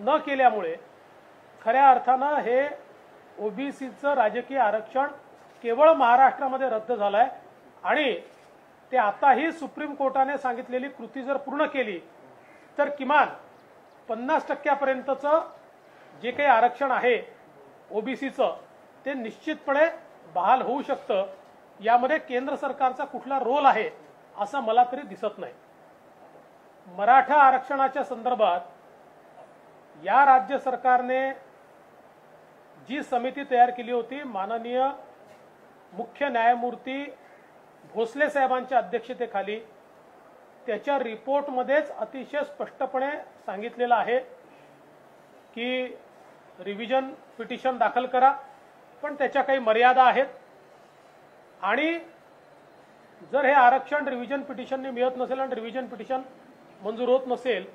न केल्यामुळे खऱ्या अर्थानं हे ओबीसीचं राजकीय आरक्षण केवळ महाराष्ट्रामध्ये रद्द झालंय आणि ते आताही सुप्रीम कोर्टाने सांगितलेली कृती जर पूर्ण केली तर किमान 50% जे काही आरक्षण आहे ओबीसीचं ते निश्चितपणे बहाल होऊ शकतं। यामध्ये केंद्र सरकारचा कुठला रोल आहे असं मला तरी दिसत नाही। मराठा आरक्षणाच्या संदर्भात या राज्य सरकारने जी समिती तयार केली होती माननीय मुख्य न्यायमूर्ती भोसले साहेबांच्या अध्यक्षतेखाली, त्याच्या रिपोर्टमध्येच अतिशय स्पष्टपणे सांगितलेलं आहे की रिव्हिजन पिटिशन दाखल करा, पण त्याच्या काही मर्यादा आहेत आणि जर हे आरक्षण रिव्हिजन पिटिशनने मिळत नसेल आणि रिव्हिजन पिटिशन मंजूर होत नसेल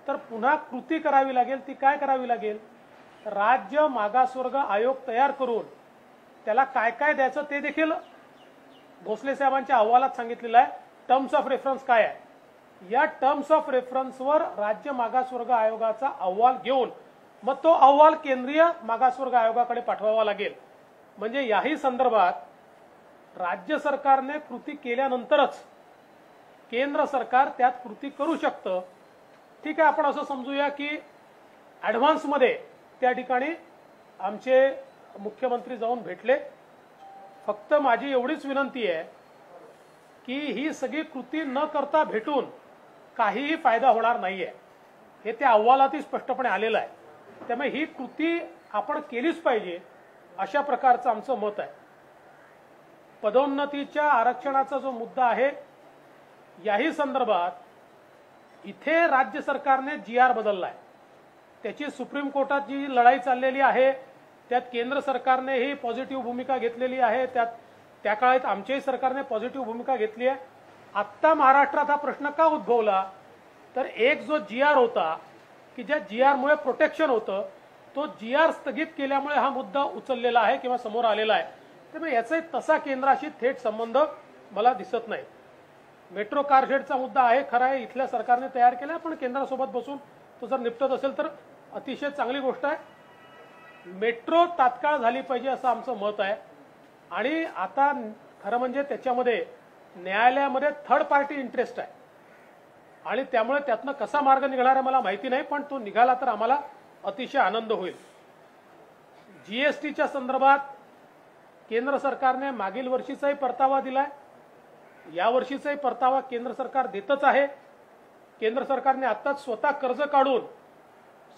तर पुन्हा कृती करावी लागेल। ती काय करावी लागेल? राज्य मागासवर्ग आयोग तयार करून त्याला काय काय द्यायचं ते देखील भोसले साहेबांच्या अहवालात सांगितलेलं आहे। टर्म्स ऑफ रेफरन्स काय आहे, या टर्म्स ऑफ रेफरन्सवर राज्य मागासवर्ग आयोगाचा अहवाल घेऊन मग तो अहवाल केंद्रीय मागासवर्ग आयोगाकडे पाठवावा लागेल। म्हणजे याही संदर्भात राज्य सरकारने कृती केल्यानंतरच केंद्र सरकार त्यात कृती करू शकतं। ठीक आहे, आपण असं समजूया की ॲडव्हान्समध्ये त्या ठिकाणी आमचे मुख्यमंत्री जाऊन भेटले। फक्त माझी एवढीच विनंती आहे की ही सगळी कृती न करता भेटून काहीही फायदा होणार नाहीये, हे त्या अहवालातही स्पष्टपणे आलेलं आहे। त्यामुळे ही कृती आपण केलीच पाहिजे अशा प्रकारचं आमचं मत आहे। पदोन्नतीच्या आरक्षणाचा जो मुद्दा आहे याही संदर्भात इथे राज्य सरकारने GR बदललाय, त्याची सुप्रीम कोर्टात जी लढाई चाललेली आहे त्यात केंद्र सरकारने ही पॉझिटिव्ह भूमिका घेतलेली आहे, त्या काळात आमच्याही सरकारने पॉझिटिव्ह भूमिका घेतली आहे। आत्ता महाराष्ट्रात हा प्रश्न का उद्भवला तर एक जो GR होता की ज्या GR मुळे प्रोटेक्शन होतं तो GR स्थगित केल्यामुळे हा मुद्दा उचललेला आहे किंवा समोर आलेला आहे। त्यामुळे याचा तसा केंद्राशी थेट संबंध मला दिसत नाही। मेट्रो कारशेडचा मुद्दा आहे, खरा आहे, इथल्या सरकारने तयार केला, पण केंद्रासोबत बसून तो जर निपटत असेल तर अतिशय चांगली गोष्ट आहे। मेट्रो तात्काळ झाली पाहिजे असं आमचं मत आहे आणि आता खरं म्हणजे त्याच्यामध्ये न्यायालयामध्ये थर्ड पार्टी इंटरेस्ट आहे आणि त्यामुळे त्यातनं कसा मार्ग निघणार आहे मला माहिती नाही, पण तो निघाला तर आम्हाला अतिशय आनंद होईल। GSTच्या संदर्भात केंद्र सरकारने मागील वर्षीचाही परतावा दिलाय, या वर्षीचाही परतावा केंद्र सरकार देतच आहे। केंद्र सरकारने आताच स्वतः कर्ज काढून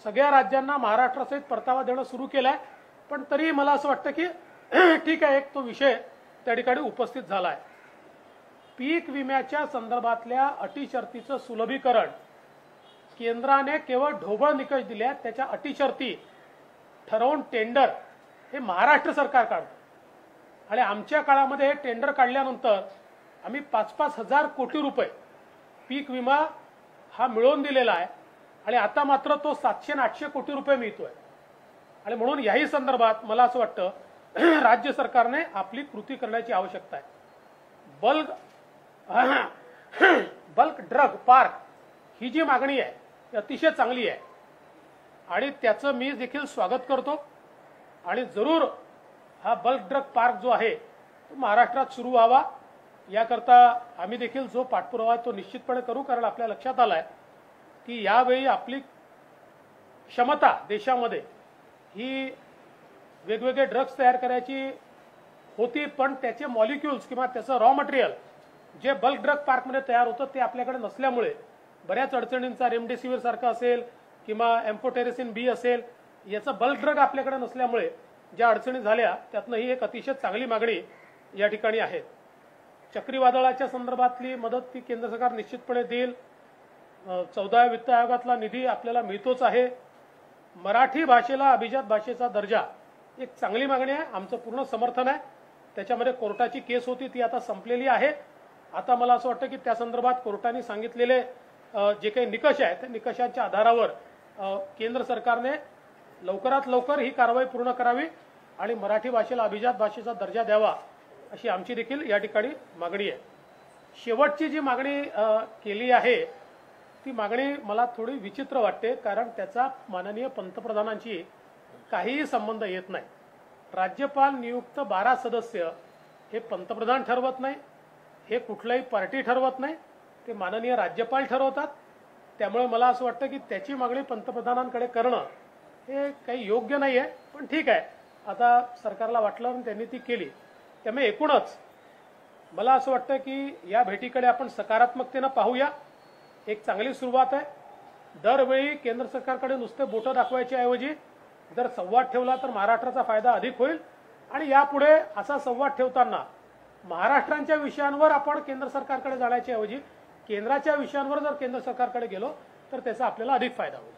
सगळ्या राज्यांना महाराष्ट्रासहित परतावा देणं सुरू केलंय, पण तरी मला असं वाटतं की ठीक आहे, एक तो विषय त्या ठिकाणी उपस्थित झालाय। पीक विम्याच्या संदर्भातल्या अटी शर्तीचं सुलभीकरण केंद्राने केवळ ढोबळ निकष दिले आहेत, त्याच्या अटी शर्ती ठरवून टेंडर हे महाराष्ट्र सरकार काढतं आणि आमच्या काळामध्ये हे टेंडर काढल्यानंतर आम्ही 5-5 हजार कोटी रुपये पीक विमा हा मिळवून दिलेला आहे आणि आता मात्र तो 700-800 कोटी रुपये मिळतोय आणि म्हणून याही संदर्भात मला असं वाटतं राज्य सरकारने आपली कृती करण्याची आवश्यकता आहे। बल्क ड्रग पार्क ही जी मागणी आहे ती अतिशय चांगली आहे आणि त्याचं मी देखील स्वागत करतो आणि जरूर हा बल्क ड्रग पार्क जो आहे तो महाराष्ट्रात सुरू व्हावा याकरता आम्ही देखील जो पाठपुरावा तो निश्चितपणे करू, कारण आपल्या लक्षात आलाय की यावेळी आपली क्षमता देशामध्ये ही वेगवेगळे ड्रग्स तयार करायची होती, पण त्याचे मॉलिक्युल्स किंवा त्याचं रॉ मटेरियल जे बल्क ड्रग पार्कमध्ये तयार होतं ते आपल्याकडे नसल्यामुळे बऱ्याच अडचणींचा रेमडेसिवीर सारखा असेल किंवा एम्फोटेरेसिन B असेल, याचं बल्क ड्रग आपल्याकडे नसल्यामुळे ज्या अडचणी झाल्या त्यातनं ही एक अतिशय चांगली मागणी या ठिकाणी आहे। चक्रीवादळाच्या संदर्भातली मदत ती केंद्र सरकार निश्चितपणे देईल। 14व्या वित्त आयोगातला निधी आपल्याला मिळतोच आहे। मराठी भाषेला अभिजात भाषेचा दर्जा एक चांगली मागणी आहे, आमचं पूर्ण समर्थन आहे। त्याच्यामध्ये कोर्टाची केस होती ती आता संपलेली आहे। आता मला असं वाटतं की त्या संदर्भात कोर्टाने सांगितलेले जे काही निकष आहेत त्या निकषांच्या आधारावर केंद्र सरकारने लवकरात लवकर ही कारवाई पूर्ण करावी आणि मराठी भाषेला अभिजात भाषेचा दर्जा द्यावा अशी आमची देखील या ठिकाणी मागणी आहे। शेवटची जी मागणी केली आहे ती मागणी मला थोडी विचित्र वाटते, कारण त्याचा माननीय पंतप्रधानांशी काहीही संबंध येत नाही. राज्यपाल नियुक्त 12 सदस्य हे पंतप्रधान ठरवत नाही, हे कुठलाही पार्टी ठरवत नाही, ते माननीय राज्यपाल ठरवतात. त्यामुळे मला असं वाटतं की त्याची मागणी पंतप्रधानांकडे करणं हे काही योग्य नाही आहे. पण ठीक आहे, आता सरकारला वाटलं आणि त्यांनी ती केली. त्यामुळे एकूणच मला असं वाटतं की या भेटीकडे आपण सकारात्मकतेनं पाहूया. एक चांगली सुरुवात आहे. दरवेळी केंद्र सरकारकडे नुसते बोटं दाखवायच्या ऐवजी जर संवाद ठेवला तर महाराष्ट्राचा फायदा अधिक होईल. आणि यापुढे असा संवाद ठेवताना महाराष्ट्राच्या विषयांवर आपण केंद्र सरकारकडे जाण्याच्या ऐवजी केंद्राच्या विषयांवर जर केंद्र सरकारकडे गेलो तर त्याचा आपल्याला अधिक फायदा होईल.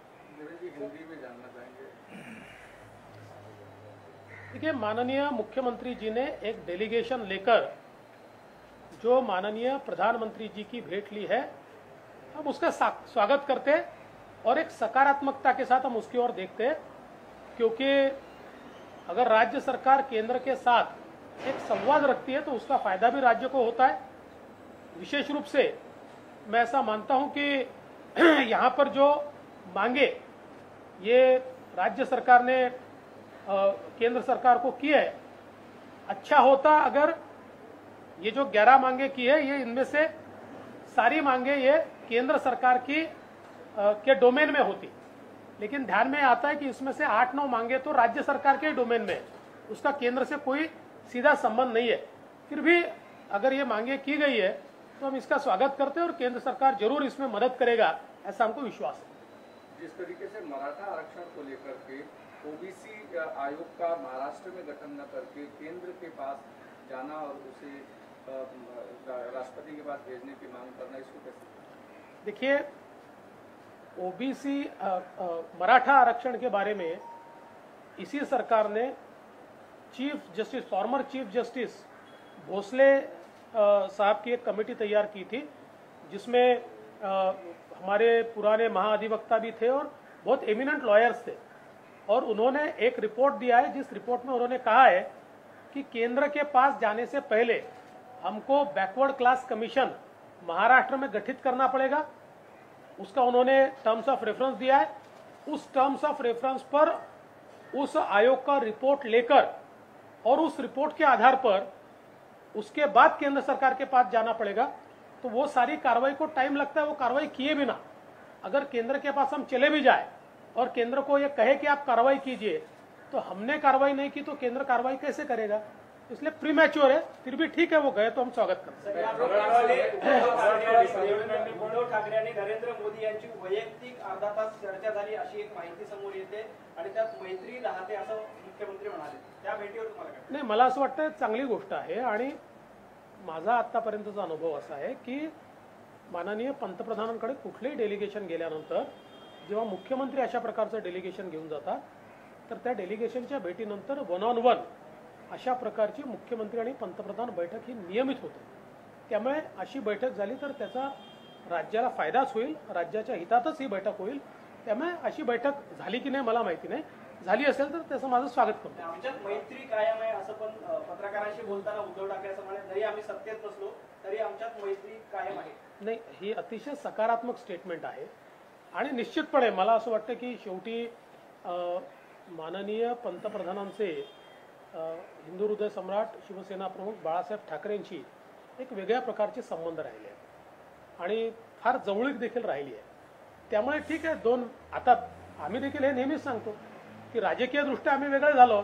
देखिए, माननीय मुख्यमंत्री जी ने एक डेलीगेशन लेकर जो माननीय प्रधानमंत्री जी की भेंट ली है, हम उसका स्वागत करते और एक सकारात्मकता के साथ हम उसकी ओर देखते हैं. क्योंकि अगर राज्य सरकार केंद्र के साथ एक संवाद रखती है तो उसका फायदा भी राज्य को होता है. विशेष रूप से मैं ऐसा मानता हूं कि यहाँ पर जो मांगे ये राज्य सरकार ने केंद्र सरकार को की है, अच्छा होता अगर ये जो 11 मांगे की है ये इनमें से सारी मांगे ये केंद्र सरकार की के डोमेन में होती. लेकिन ध्यान में आता है कि इसमें से 8-9 मांगे तो राज्य सरकार के डोमेन में है, उसका केंद्र से कोई सीधा संबंध नहीं है. फिर भी अगर ये मांगे की गई है तो हम इसका स्वागत करते हैं और केंद्र सरकार जरूर इसमें मदद करेगा, ऐसा हमको विश्वास है. जिस तरीके से मराठा आरक्षण को लेकर के ओबीसी आयोग का महाराष्ट्र में गठन न करके केंद्र के पास जाना और उसे राष्ट्रपति के पास भेजने की मांग करना, इसको कैसे? देखिए, ओबीसी मराठा आरक्षण के बारे में इसी सरकार ने chief justice, former chief justice Bhosale साहब की एक कमेटी तैयार की थी, जिसमें हमारे पुराने महाअधिवक्ता भी थे और बहुत एमिनेंट लॉयर्स थे. और उन्होंने एक रिपोर्ट दिया है, जिस रिपोर्ट में उन्होंने कहा है कि केंद्र के पास जाने से पहले हमको बैकवर्ड क्लास कमीशन महाराष्ट्र में गठित करना पड़ेगा. उसका उन्होंने टर्म्स ऑफ रेफरेंस दिया है. उस टर्म्स ऑफ रेफरेंस पर उस आयोग का रिपोर्ट लेकर और उस रिपोर्ट के आधार पर उसके बाद केंद्र सरकार के पास जाना पड़ेगा. तो वो सारी कार्रवाई को टाइम लगता है. वो कार्रवाई किए बिना अगर केंद्र के पास हम चले भी जाए और केंद्र को ये कहे कि आप कार्रवाई कीजिए, तो हमने कार्रवाई नहीं की तो केंद्र कार्रवाई कैसे करेगा? इसलिए प्रीमैच्योर है. फिर भी ठीक है, वो गए तो हम स्वागत करते हैं. उद्धव ठाकरे आणि नरेंद्र मोदी यांची वैयक्तिक अर्धा तास चर्चा झाली अशी एक माहिती समोर येते आणि त्यात मैत्री राहते असं मुख्यमंत्री म्हणाले. त्या भेटीवर तुम्हाला काय? नाही, मला असं वाटतं चांगली गोष्ट आहे. आणि माझा आतापर्यंतचा अनुभव असा आहे की माननीय पंतप्रधानांकडे कुठलेही डेलिगेशन गेल्यानंतर जेव्हा मुख्यमंत्री अशा प्रकारचं डेलिगेशन घेऊन जातात तर त्या डेलिगेशनच्या भेटीनंतर 1-on-1 अशा प्रकारची मुख्यमंत्री आणि पंतप्रधान बैठक ही नियमित होते. त्यामुळे अशी बैठक झाली तर त्याचा राज्याला फायदाच होईल, राज्याच्या हितातच ही बैठक होईल. त्यामुळे अशी बैठक झाली की नाही मला माहिती नाही, झाली असेल तर त्याचं माझं स्वागत करतो. आमच्यात मैत्री कायम आहे असं पण पत्रकारांशी बोलताना उद्धव ठाकरे असं म्हणाले, जरी आम्ही सत्तेत नसलो तरी आमच्यात मैत्री कायम आहे. नाही, ही अतिशय सकारात्मक स्टेटमेंट आहे. आणि निश्चितपणे मला असं वाटतं की शेवटी माननीय पंतप्रधानांचे हिंदू हृदय सम्राट शिवसेना प्रमुख बाळासाहेब ठाकरेंशी एक वेगळ्या प्रकारचे संबंध राहिले आहेत आणि फार जवळीक देखील राहिली आहे. त्यामुळे ठीक आहे, दोन आता आम्ही देखील हे नेहमीच सांगतो की राजकीय दृष्ट्या आम्ही वेगळे झालो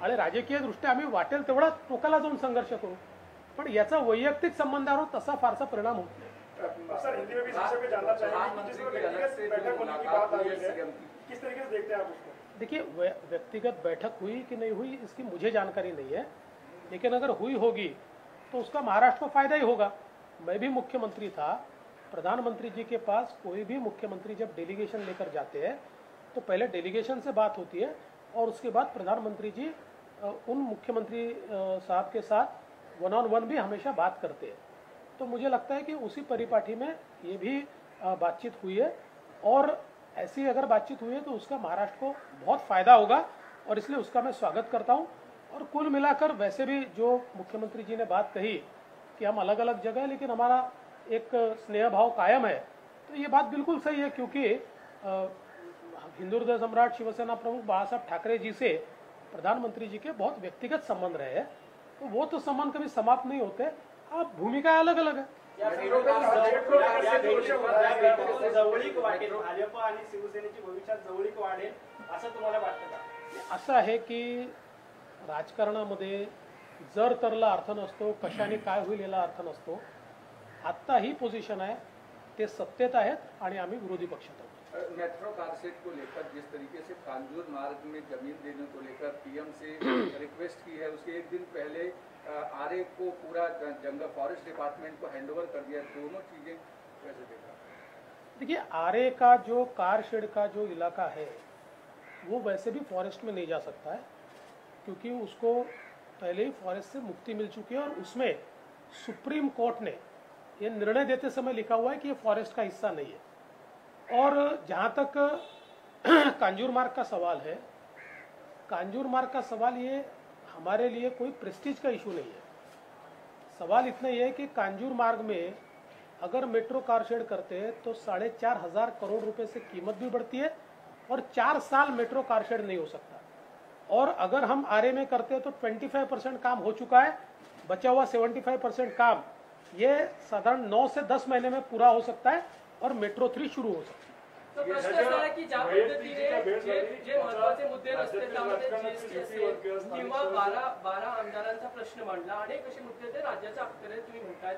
आणि राजकीय दृष्ट्या आम्ही वाटेल तेवढा टोकाला जाऊन संघर्ष करू, पण याचा वैयक्तिक संबंधावर तसा फारसा परिणाम होत नाही. सर, हिंदी में भी शिक्षक को जानना चाहिए कि जिस बैठक होने की बात आई है, किस तरीके से देखते हैं आप उसको? देखिए, व्यक्तिगत बैठक हुई कि नहीं हुई इसकी मुझे जानकारी नहीं है, लेकिन अगर हुई होगी तो उसका महाराष्ट्र को फायदा ही होगा. मैं भी मुख्यमंत्री था. प्रधानमंत्री जी के पास कोई भी मुख्यमंत्री जब डेलीगेशन लेकर जाते हैं तो पहले डेलीगेशन से बात होती है और उसके बाद प्रधानमंत्री जी उन मुख्यमंत्री साहब के साथ 1-on-1 भी हमेशा बात करते हैं. तो मुझे लगता है कि उसी परिपाटी में ये भी बातचीत हुई है और ऐसी अगर बातचीत हुई है तो उसका महाराष्ट्र को बहुत फायदा होगा और इसलिए उसका मैं स्वागत करता हूं. और कुल मिलाकर वैसे भी जो मुख्यमंत्री जी ने बात कही कि हम अलग अलग जगह लेकिन हमारा एक स्नेह भाव कायम है, तो ये बात बिल्कुल सही है, क्योंकि हिंदू हृदय सम्राट शिवसेना प्रमुख बाला साहब ठाकरे जी से प्रधानमंत्री जी के बहुत व्यक्तिगत संबंध रहे हैं, तो वो तो संबंध कभी समाप्त नहीं होते। अब भूमिका अलग अलग है। जवळीक वाढेल, भाजप आणि शिवसेनेची भविष्यात जवळीक वाढेल असं तुम्हाला वाटतं का? असं आहे की राजकारणामध्ये जर तरला अर्थ नसतो, कशाने काय होईल याला अर्थ नसतो। आत्ता ही पोझिशन आहे, ते सत्तेत आहेत आणि आम्ही विरोधी पक्षात आहोत। मेट्रो कारसेट को लेकर जिस तरीके से कांजूर मार्ग में जमीन देने को लेकर पीएम से रिक्वेस्ट की है, उसके एक दिन पहले आरए को पूरा जंगल फॉरेस्ट डिपार्टमेंट को हैंडओवर कर दिया, दोनों चीजें कैसे देखा? देखिए, आरए का जो कार शेड का जो इलाका है वो वैसे भी फॉरेस्ट में नहीं जा सकता है, क्योंकि उसको पहले ही फॉरेस्ट से मुक्ति मिल चुकी है और उसमें सुप्रीम कोर्ट ने ये निर्णय देते समय लिखा हुआ है कि ये फॉरेस्ट का हिस्सा नहीं है। और जहाँ तक कांजूर मार्ग का सवाल है, कांजूर मार्ग का सवाल ये हमारे लिए कोई प्रेस्टीज का इशू नहीं है। सवाल इतना ही है कि कांजूर मार्ग में अगर मेट्रो कार शेड करते हैं तो 4,500 करोड़ रुपए से कीमत भी बढ़ती है और 4 साल मेट्रो कार शेड नहीं हो सकता। और अगर हम आरए में करते हैं तो 25% काम हो चुका है, बचा हुआ 75% काम ये साधारण 9 से 10 महीने में पूरा हो सकता है और मेट्रो 3 शुरू हो सकता है। तो प्रश्न असा आहे की ज्या पद्धतीने जे महत्त्वाचे मुद्दे रस्ते त्यामध्ये जीएसटी असेल किंवा 12 आमदारांचा प्रश्न मांडला, अनेक असे मुद्दे ते राज्याच्या अखत्यारीत तुम्ही म्हणताय,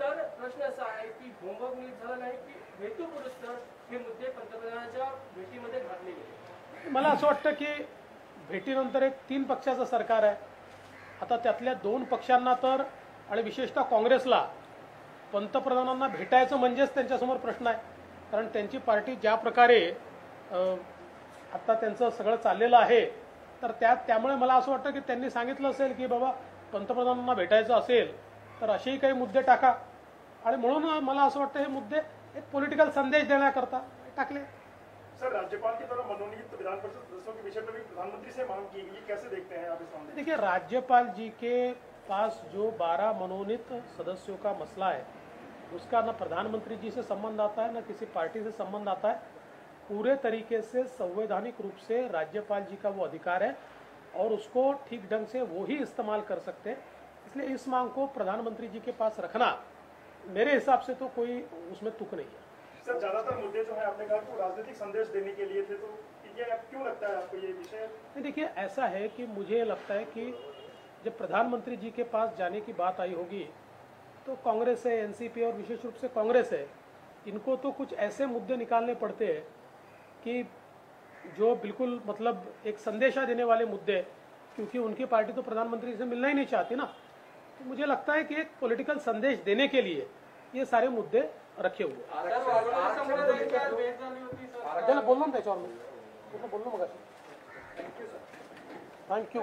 तर प्रश्न असा आहे की होमवर्क झालं नाही की हेतुपुरस्सर हे मुद्दे पंतप्रधानांच्या भेटीमध्ये घातले गेले? मला असं वाटतं की भेटीनंतर एक 3 पक्षाचं सरकार आहे, आता त्यातल्या 2 पक्षांना तर आणि विशेषतः काँग्रेसला पंतप्रधानांना भेटायचं म्हणजेच त्यांच्यासमोर प्रश्न आहे, कारण त्यांची पार्टी ज्या प्रकारे आता त्यांचं सगळं चाललेलं आहे, तर त्यामुळे मला असं वाटतं की त्यांनी सांगितलं असेल की बाबा पंतप्रधानांना भेटायचं असेल तर असेही काही मुद्दे टाका, आणि म्हणून मला असं वाटतं हे मुद्दे एक पॉलिटिकल संदेश देण्याकरता टाकले। सर, राज्यपाल की तरफ मनोनीत विधान परिषद सदस्यों के विषय पर भी प्रधानमंत्री से मांग की गई, कैसे देखते हैं आप इस मामले? देखिए, राज्यपाल जी के पास जो 12 मनोनीत सदस्यों का मसला है उसका न प्रधानमंत्री जी से संबंध आता है, न किसी पार्टी से संबंध आता है। पूरे तरीके से संवैधानिक रूप से राज्यपाल जी का वो अधिकार है और उसको ठीक ढंग से वो ही इस्तेमाल कर सकते हैं। इसलिए इस मांग को प्रधानमंत्री जी के पास रखना मेरे हिसाब से तो कोई उसमें तुक नहीं है। सर, ज्यादातर मुद्दे जो है आपने कहा कि राजनीतिक संदेश देने के लिए थे, तो ये क्यों लगता है आपको ये विषय? देखिए, ऐसा है कि मुझे लगता है कि जब प्रधानमंत्री जी के पास जाने की बात आई होगी तो कांग्रेस है, एनसीपी और विशेष रूप से कांग्रेस है, इनको तो कुछ ऐसे मुद्दे निकालने पड़ते हैं कि जो बिल्कुल मतलब एक संदेशा देने वाले मुद्दे, क्योंकि उनकी पार्टी तो प्रधानमंत्री से मिलना ही नहीं चाहती ना। तो मुझे लगता है कि एक पॉलिटिकल संदेश देने के लिए ये सारे मुद्दे रखे हुए बोललो ना त्याच्यावर, बोललो मग। थँक्यू।